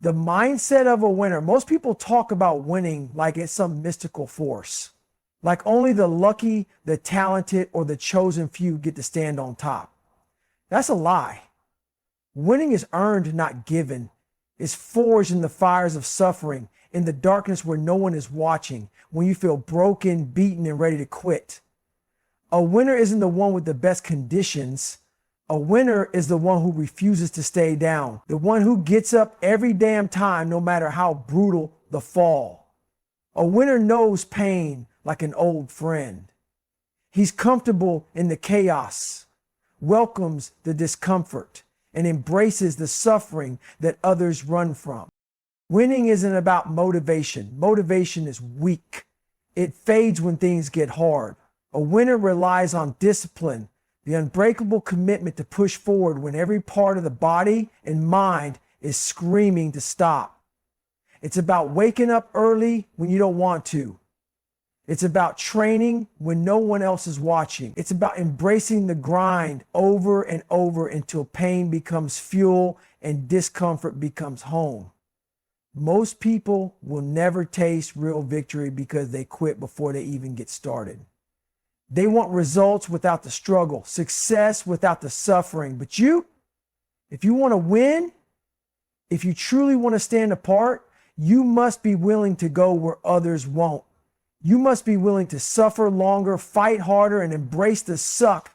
The mindset of a winner. Most people talk about winning like it's some mystical force, like only the lucky, the talented, or the chosen few get to stand on top. That's a lie. Winning is earned, not given. It's forged in the fires of suffering, in the darkness where no one is watching, when you feel broken, beaten, and ready to quit. A winner isn't the one with the best conditions. A winner is the one who refuses to stay down, the one who gets up every damn time, no matter how brutal the fall. A winner knows pain like an old friend. He's comfortable in the chaos, welcomes the discomfort, and embraces the suffering that others run from. Winning isn't about motivation. Motivation is weak. It fades when things get hard. A winner relies on discipline, the unbreakable commitment to push forward when every part of the body and mind is screaming to stop. It's about waking up early when you don't want to. It's about training when no one else is watching. It's about embracing the grind over and over until pain becomes fuel and discomfort becomes home. Most people will never taste real victory because they quit before they even get started. They want results without the struggle, success without the suffering. But if you want to win, if you truly want to stand apart, you must be willing to go where others won't. You must be willing to suffer longer, fight harder, and embrace the suck.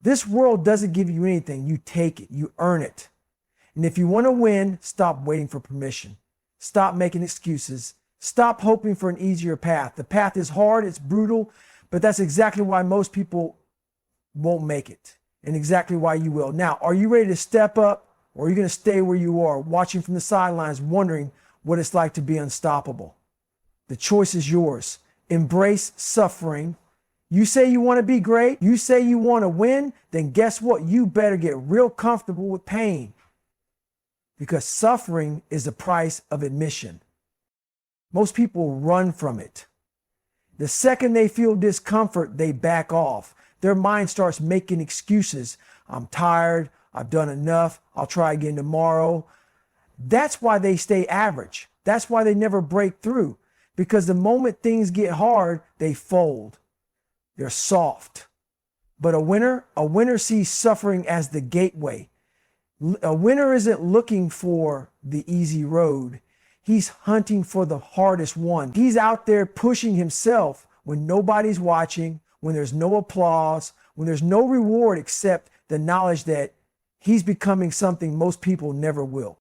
This world doesn't give you anything. You take it. You earn it. And if you want to win, stop waiting for permission. Stop making excuses. Stop hoping for an easier path. The path is hard. It's brutal. But that's exactly why most people won't make it, and exactly why you will. Now, are you ready to step up, or are you going to stay where you are, watching from the sidelines, wondering what it's like to be unstoppable? The choice is yours. Embrace suffering. You say you want to be great, you say you want to win, then guess what? You better get real comfortable with pain, because suffering is the price of admission. Most people run from it. The second they feel discomfort, they back off. Their mind starts making excuses. I'm tired. I've done enough. I'll try again tomorrow. That's why they stay average. That's why they never break through. Because the moment things get hard, they fold. They're soft. But a winner sees suffering as the gateway. A winner isn't looking for the easy road. He's hunting for the hardest one. He's out there pushing himself when nobody's watching, when there's no applause, when there's no reward except the knowledge that he's becoming something most people never will.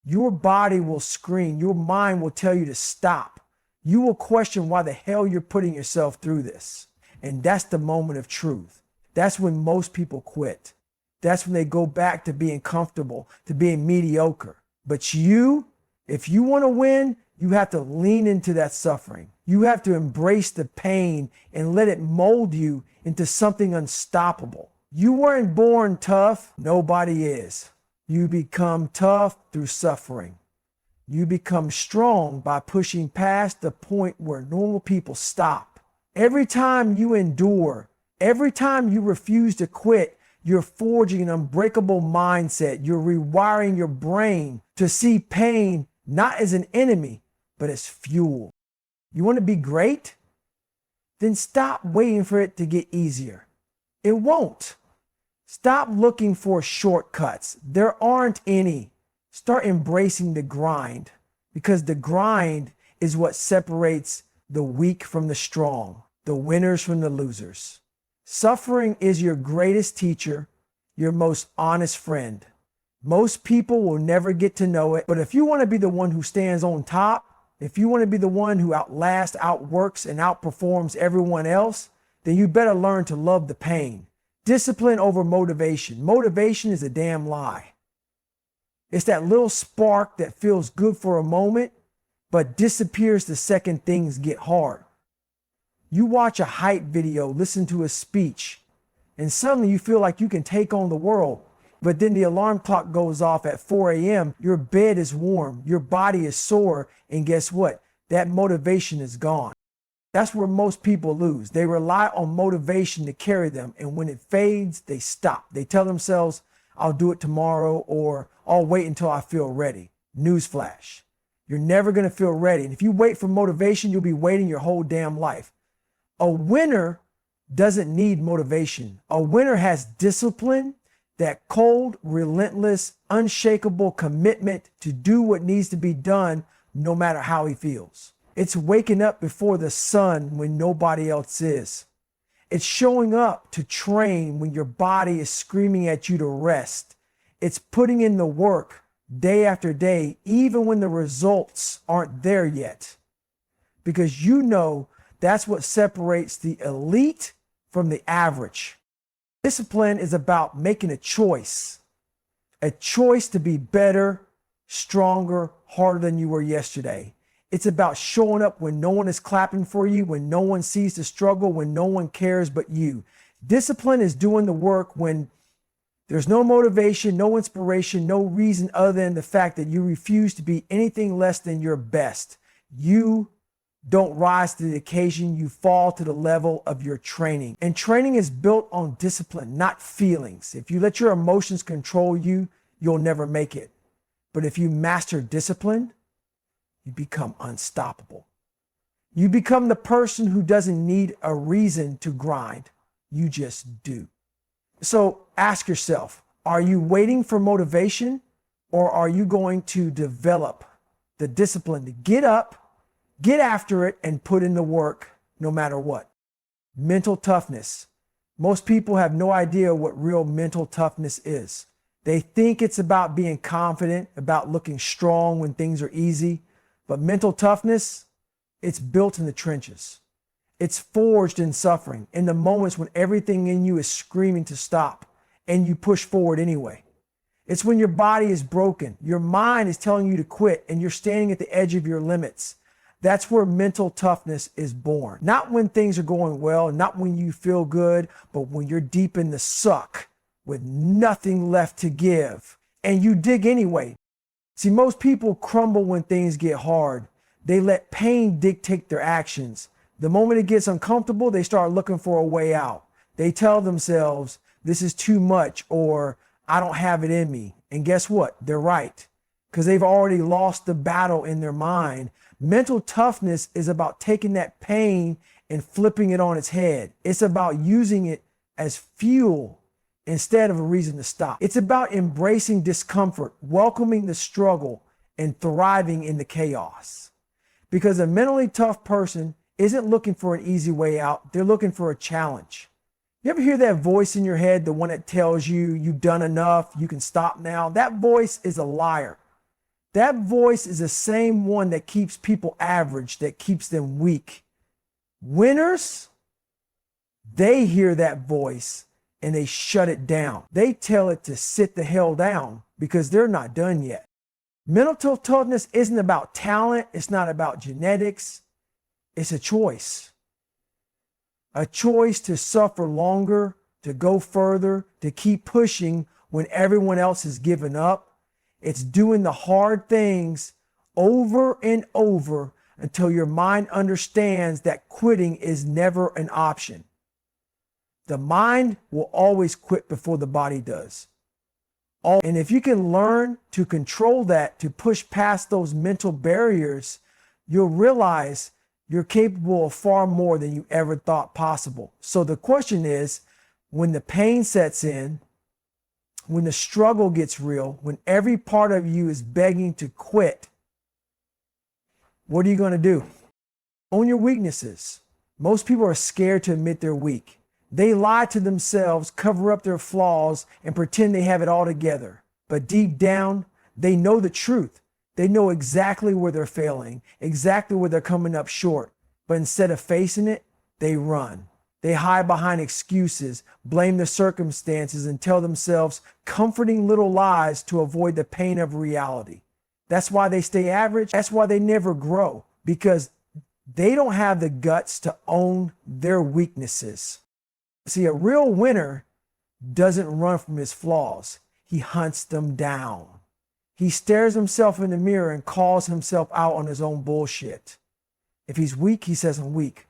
Your body will scream. Your mind will tell you to stop. You will question why the hell you're putting yourself through this. And that's the moment of truth. That's when most people quit. That's when they go back to being comfortable, to being mediocre. But if you want to win, you have to lean into that suffering. You have to embrace the pain and let it mold you into something unstoppable. You weren't born tough. Nobody is. You become tough through suffering. You become strong by pushing past the point where normal people stop. Every time you endure, every time you refuse to quit, you're forging an unbreakable mindset. You're rewiring your brain to see pain not as an enemy, but as fuel. You want to be great? Then stop waiting for it to get easier. It won't. Stop looking for shortcuts. There aren't any. Start embracing the grind, because the grind is what separates the weak from the strong, the winners from the losers. Suffering is your greatest teacher, your most honest friend. Most people will never get to know it, but if you want to be the one who stands on top, if you want to be the one who outlasts, outworks, and outperforms everyone else, then you better learn to love the pain. Discipline over motivation. Motivation is a damn lie. It's that little spark that feels good for a moment, but disappears the second things get hard. You watch a hype video, listen to a speech, and suddenly you feel like you can take on the world. But then the alarm clock goes off at 4 a.m. Your bed is warm, your body is sore, and guess what? That motivation is gone. That's where most people lose. They rely on motivation to carry them, and when it fades, they stop. They tell themselves, I'll do it tomorrow, or I'll wait until I feel ready. Newsflash. You're never going to feel ready. And if you wait for motivation, you'll be waiting your whole damn life. A winner doesn't need motivation. A winner has discipline, that cold, relentless, unshakable commitment to do what needs to be done no matter how he feels. It's waking up before the sun when nobody else is. It's showing up to train when your body is screaming at you to rest. It's putting in the work day after day, even when the results aren't there yet. Because you know that's what separates the elite from the average. Discipline is about making a choice to be better, stronger, harder than you were yesterday. It's about showing up when no one is clapping for you, when no one sees the struggle, when no one cares but you. Discipline is doing the work when there's no motivation, no inspiration, no reason other than the fact that you refuse to be anything less than your best. You don't rise to the occasion, you fall to the level of your training. And training is built on discipline, not feelings. If you let your emotions control you, you'll never make it. But if you master discipline, you become unstoppable. You become the person who doesn't need a reason to grind. You just do. So ask yourself, are you waiting for motivation, or are you going to develop the discipline to get up, get after it, and put in the work no matter what? Mental toughness. Most people have no idea what real mental toughness is. They think it's about being confident, about looking strong when things are easy. But mental toughness, it's built in the trenches. It's forged in suffering, in the moments when everything in you is screaming to stop and you push forward anyway. It's when your body is broken, your mind is telling you to quit, and you're standing at the edge of your limits. That's where mental toughness is born. Not when things are going well, not when you feel good, but when you're deep in the suck with nothing left to give, and you dig anyway. See, most people crumble when things get hard. They let pain dictate their actions. The moment it gets uncomfortable, they start looking for a way out. They tell themselves, this is too much, or I don't have it in me. And guess what? They're right, because they've already lost the battle in their mind. Mental toughness is about taking that pain and flipping it on its head. It's about using it as fuel instead of a reason to stop. It's about embracing discomfort, welcoming the struggle, and thriving in the chaos. Because a mentally tough person isn't looking for an easy way out. They're looking for a challenge. You ever hear that voice in your head, the one that tells you you've done enough, you can stop now? That voice is a liar. That voice is the same one that keeps people average, that keeps them weak. Winners, they hear that voice and they shut it down. They tell it to sit the hell down because they're not done yet. Mental toughness isn't about talent. It's not about genetics. It's a choice. A choice to suffer longer, to go further, to keep pushing when everyone else has given up. It's doing the hard things over and over until your mind understands that quitting is never an option. The mind will always quit before the body does. And if you can learn to control that, to push past those mental barriers, you'll realize you're capable of far more than you ever thought possible. So the question is, when the pain sets in, when the struggle gets real, when every part of you is begging to quit, what are you going to do? Own your weaknesses. Most people are scared to admit they're weak. They lie to themselves, cover up their flaws, and pretend they have it all together. But deep down, they know the truth. They know exactly where they're failing, exactly where they're coming up short. But instead of facing it, they run. They hide behind excuses, blame the circumstances, and tell themselves comforting little lies to avoid the pain of reality. That's why they stay average. That's why they never grow, because they don't have the guts to own their weaknesses. See, a real winner doesn't run from his flaws. He hunts them down. He stares himself in the mirror and calls himself out on his own bullshit. If he's weak, he says, I'm weak.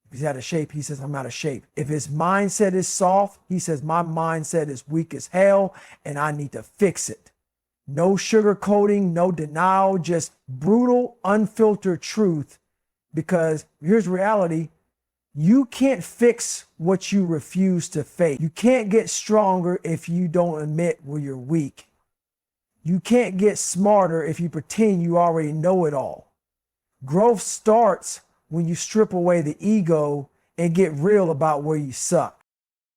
If he's out of shape, he says, I'm out of shape. If his mindset is soft, he says, my mindset is weak as hell and I need to fix it. No sugarcoating, no denial, just brutal, unfiltered truth. Because here's reality. You can't fix what you refuse to face. You can't get stronger if you don't admit where you're weak. You can't get smarter if you pretend you already know it all. Growth starts when you strip away the ego and get real about where you suck.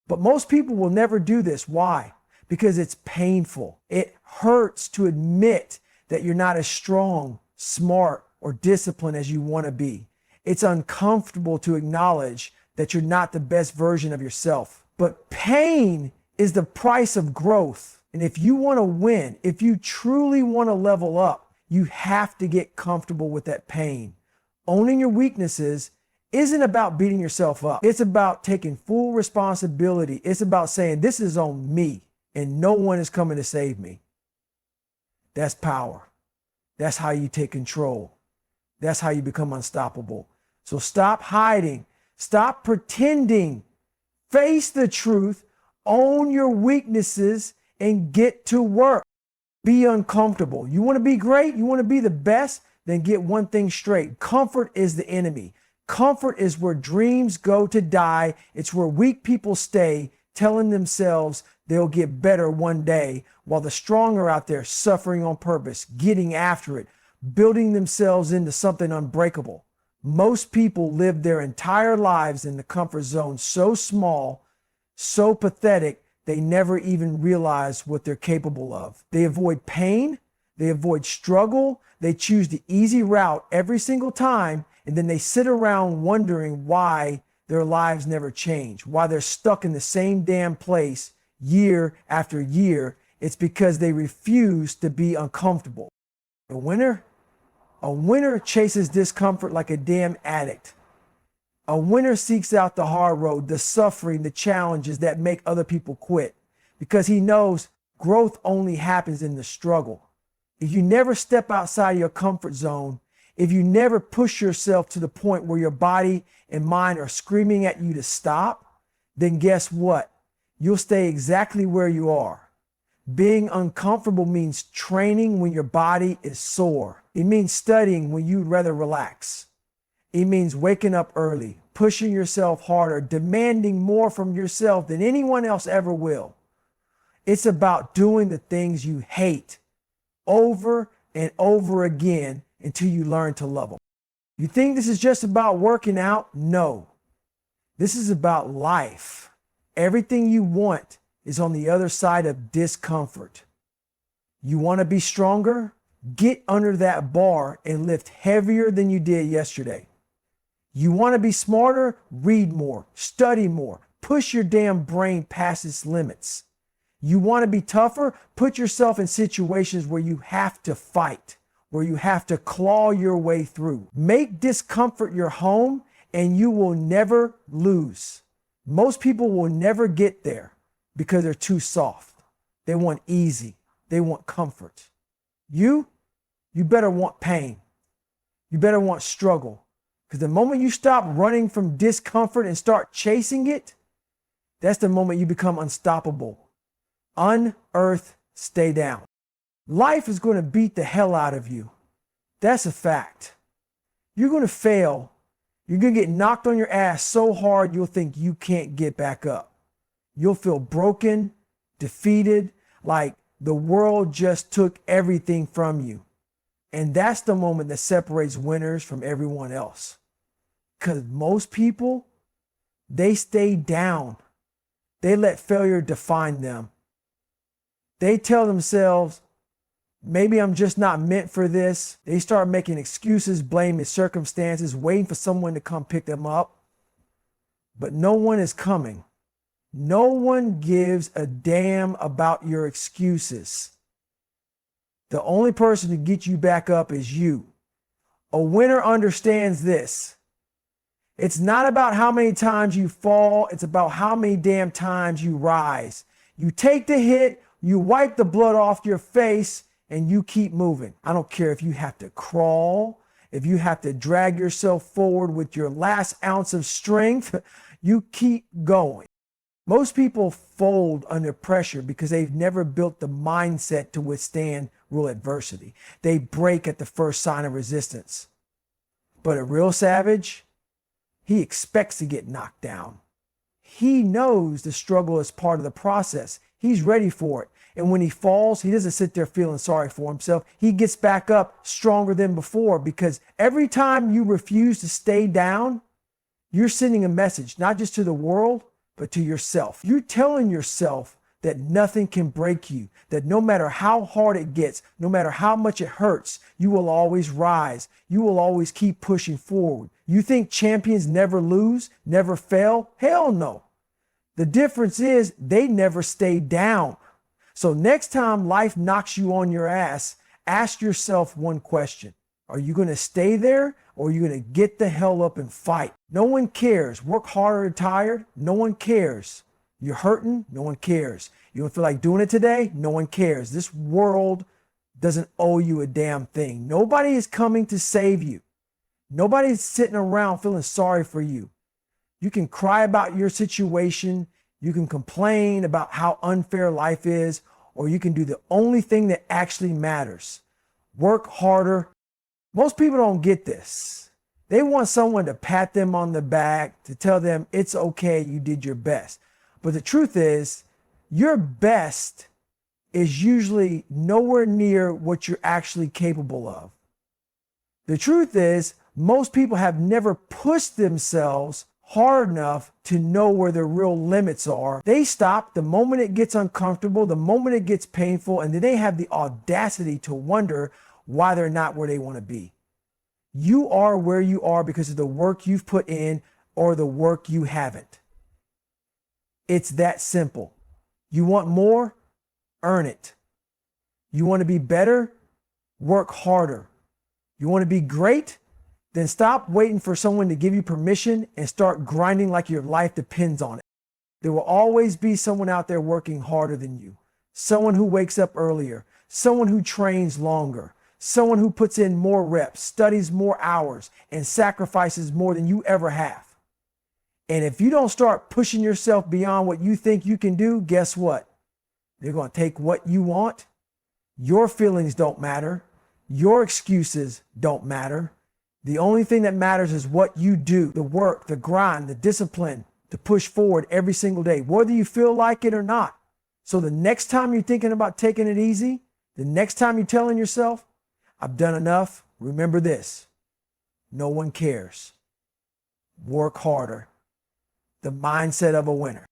But most people will never do this. Why? Because it's painful. It hurts to admit that you're not as strong, smart, or disciplined as you want to be. It's uncomfortable to acknowledge that you're not the best version of yourself. But pain is the price of growth. And if you want to win, if you truly want to level up, you have to get comfortable with that pain. Owning your weaknesses isn't about beating yourself up. It's about taking full responsibility. It's about saying, this is on me and no one is coming to save me. That's power. That's how you take control. That's how you become unstoppable. So stop hiding. Stop pretending. Face the truth. Own your weaknesses and get to work. Be uncomfortable. You want to be great? You want to be the best? Then get one thing straight. Comfort is the enemy. Comfort is where dreams go to die. It's where weak people stay, telling themselves they'll get better one day, while the strong are out there suffering on purpose, getting after it, building themselves into something unbreakable. Most people live their entire lives in the comfort zone, so small, so pathetic, they never even realize what they're capable of. They avoid pain, they avoid struggle, they choose the easy route every single time, and then they sit around wondering why their lives never change, why they're stuck in the same damn place year after year. It's because they refuse to be uncomfortable. A winner chases discomfort like a damn addict. A winner seeks out the hard road, the suffering, the challenges that make other people quit, because he knows growth only happens in the struggle. If you never step outside your comfort zone, if you never push yourself to the point where your body and mind are screaming at you to stop, then guess what? You'll stay exactly where you are. Being uncomfortable means training when your body is sore. It means studying when you'd rather relax. It means waking up early, pushing yourself harder, demanding more from yourself than anyone else ever will. It's about doing the things you hate over and over again until you learn to love them. You think this is just about working out? No. This is about life. Everything you want is on the other side of discomfort. You want to be stronger? Get under that bar and lift heavier than you did yesterday. You want to be smarter? Read more, study more, push your damn brain past its limits. You want to be tougher? Put yourself in situations where you have to fight, where you have to claw your way through. Make discomfort your home and you will never lose. Most people will never get there because they're too soft. They want easy. They want comfort. You better want pain. You better want struggle. Because the moment you stop running from discomfort and start chasing it, that's the moment you become unstoppable. Unearth, stay down. Life is going to beat the hell out of you. That's a fact. You're going to fail. You're going to get knocked on your ass so hard you'll think you can't get back up. You'll feel broken, defeated, like the world just took everything from you. And that's the moment that separates winners from everyone else. Because most people, they stay down. They let failure define them. They tell themselves, maybe I'm just not meant for this. They start making excuses, blaming circumstances, waiting for someone to come pick them up. But no one is coming. No one gives a damn about your excuses. The only person to get you back up is you. A winner understands this. It's not about how many times you fall. It's about how many damn times you rise. You take the hit, you wipe the blood off your face, and you keep moving. I don't care if you have to crawl, if you have to drag yourself forward with your last ounce of strength, you keep going. Most people fold under pressure because they've never built the mindset to withstand real adversity. They break at the first sign of resistance. But a real savage, he expects to get knocked down. He knows the struggle is part of the process. He's ready for it. And when he falls, he doesn't sit there feeling sorry for himself. He gets back up stronger than before, because every time you refuse to stay down, you're sending a message, not just to the world, but to yourself. You're telling yourself that nothing can break you, that no matter how hard it gets, no matter how much it hurts, you will always rise. You will always keep pushing forward. You think champions never lose, never fail? Hell no. The difference is they never stay down. So next time life knocks you on your ass, ask yourself one question. Are you going to stay there, or are you going to get the hell up and fight? No one cares. Work hard or tired? No one cares. You're hurting? No one cares. You don't feel like doing it today? No one cares. This world doesn't owe you a damn thing. Nobody is coming to save you. Nobody's sitting around feeling sorry for you. You can cry about your situation. You can complain about how unfair life is, or you can do the only thing that actually matters. Work harder. Most people don't get this. They want someone to pat them on the back, to tell them it's okay, you did your best. But the truth is, your best is usually nowhere near what you're actually capable of. The truth is, most people have never pushed themselves hard enough to know where their real limits are. They stop the moment it gets uncomfortable, the moment it gets painful, and then they have the audacity to wonder why they're not where they want to be. You are where you are because of the work you've put in or the work you haven't. It's that simple. You want more? Earn it. You want to be better? Work harder. You want to be great? Then stop waiting for someone to give you permission and start grinding like your life depends on it. There will always be someone out there working harder than you. Someone who wakes up earlier. Someone who trains longer. Someone who puts in more reps, studies more hours, and sacrifices more than you ever have. And if you don't start pushing yourself beyond what you think you can do, guess what? They're going to take what you want. Your feelings don't matter. Your excuses don't matter. The only thing that matters is what you do, the work, the grind, the discipline to push forward every single day, whether you feel like it or not. So the next time you're thinking about taking it easy, the next time you're telling yourself, I've done enough, remember this: no one cares. Work harder. The mindset of a winner.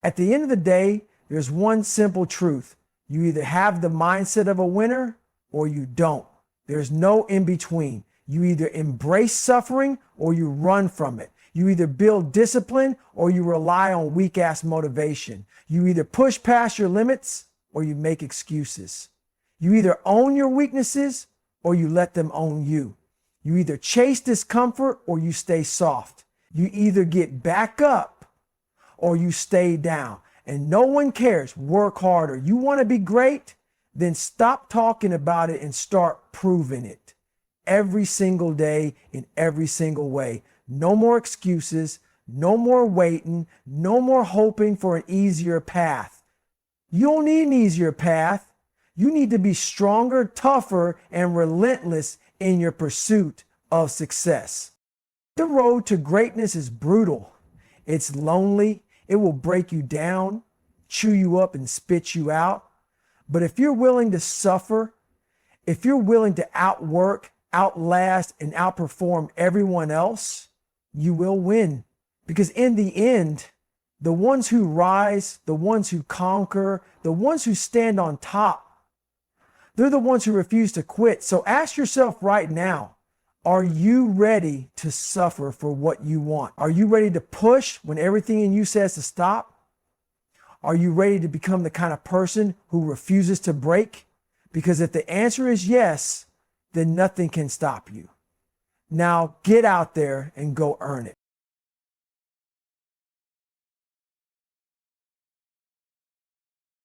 At the end of the day, there's one simple truth. You either have the mindset of a winner or you don't. There's no in between. You either embrace suffering or you run from it. You either build discipline or you rely on weak-ass motivation. You either push past your limits or you make excuses. You either own your weaknesses or you let them own you. You either chase discomfort or you stay soft. You either get back up or you stay down. And no one cares. Work harder. You want to be great? Then stop talking about it and start proving it. Every single day, in every single way. No more excuses. No more waiting. No more hoping for an easier path. You don't need an easier path. You need to be stronger, tougher, and relentless in your pursuit of success. The road to greatness is brutal. It's lonely. It will break you down, chew you up, and spit you out. But if you're willing to suffer, if you're willing to outwork, outlast, and outperform everyone else, you will win. Because in the end, the ones who rise, the ones who conquer, the ones who stand on top, they're the ones who refuse to quit. So ask yourself right now, are you ready to suffer for what you want? Are you ready to push when everything in you says to stop? Are you ready to become the kind of person who refuses to break? Because if the answer is yes, then nothing can stop you. Now get out there and go earn it.